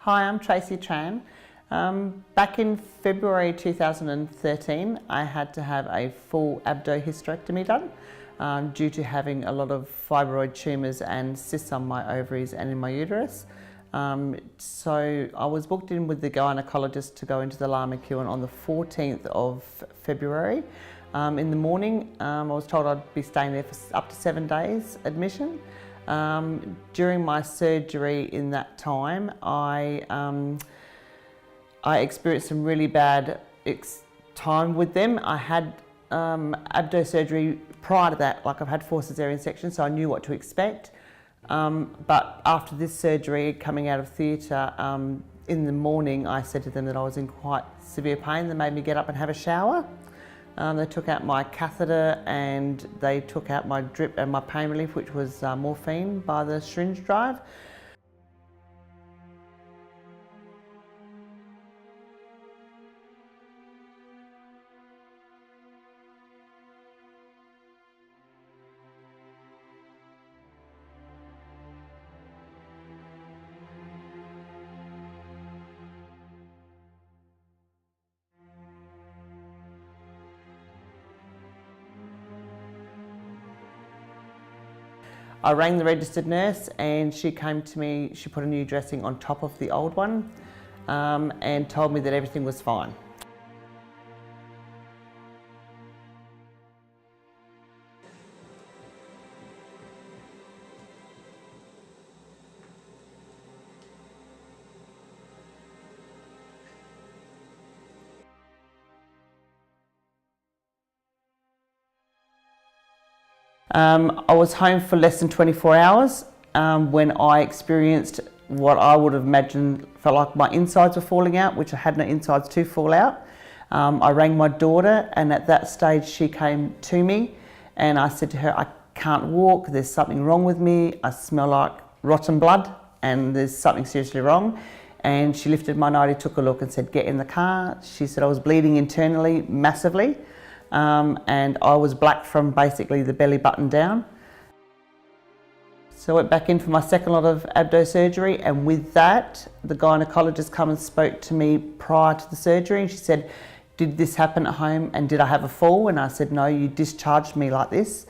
Hi, I'm Tracy Tran. Back in February 2013, I had to have a full abdohysterectomy done due to having a lot of fibroid tumours and cysts on my ovaries and in my uterus. So I was booked in with the gynaecologist to go into the Lama Kewen on the 14th of February. In the morning, I was told I'd be staying there for up to 7 days admission. During my surgery in that time, I experienced some really bad time with them. I had abdo surgery prior to that, like I've had 4 cesarean sections, so I knew what to expect. But after this surgery, coming out of theatre, in the morning I said to them that I was in quite severe pain. They made me get up and have a shower. They took out my catheter and they took out my drip and my pain relief, which was morphine by the syringe drive. I rang the registered nurse and she came to me, she put a new dressing on top of the old one and told me that everything was fine. I was home for less than 24 hours when I experienced what I would have imagined felt like my insides were falling out, which I had no insides to fall out. I rang my daughter and at that stage she came to me and I said to her, I can't walk, there's something wrong with me, I smell like rotten blood and there's something seriously wrong. And she lifted my nightie, took a look and said, get in the car. She said I was bleeding internally massively. And I was black from basically the belly button down. So I went back in for my second lot of abdo surgery, and with that, the gynaecologist come and spoke to me prior to the surgery and she said, did this happen at home and did I have a fall? And I said, no, you discharged me like this.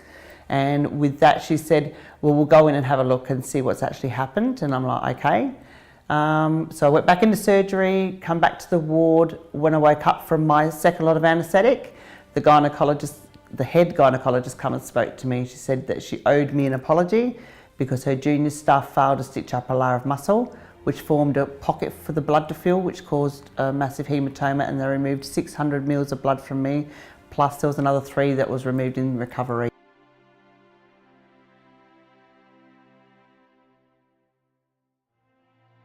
And with that she said, well, we'll go in and have a look and see what's actually happened. And I'm like, okay. So I went back into surgery, come back to the ward. When I woke up from my second lot of anaesthetic, the gynaecologist, the head gynaecologist come and spoke to me. She said that she owed me an apology because her junior staff failed to stitch up a layer of muscle, which formed a pocket for the blood to fill, which caused a massive haematoma, and they removed 600 mils of blood from me, plus there was another 3 that was removed in recovery.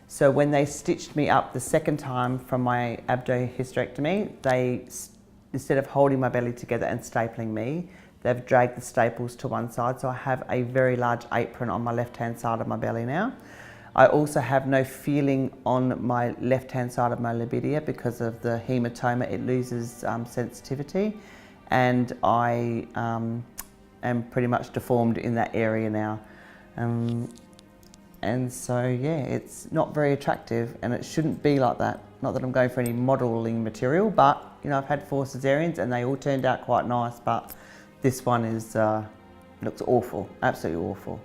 So when they stitched me up the second time from my abdohysterectomy, they instead of holding my belly together and stapling me, they've dragged the staples to one side. So I have a very large apron on my left-hand side of my belly now. I also have no feeling on my left-hand side of my labia because of the haematoma. It loses sensitivity, and I am pretty much deformed in that area now. And so, yeah, it's not very attractive and it shouldn't be like that. Not that I'm going for any modelling material, but you know, I've had 4 cesareans and they all turned out quite nice, but this one is looks awful, absolutely awful.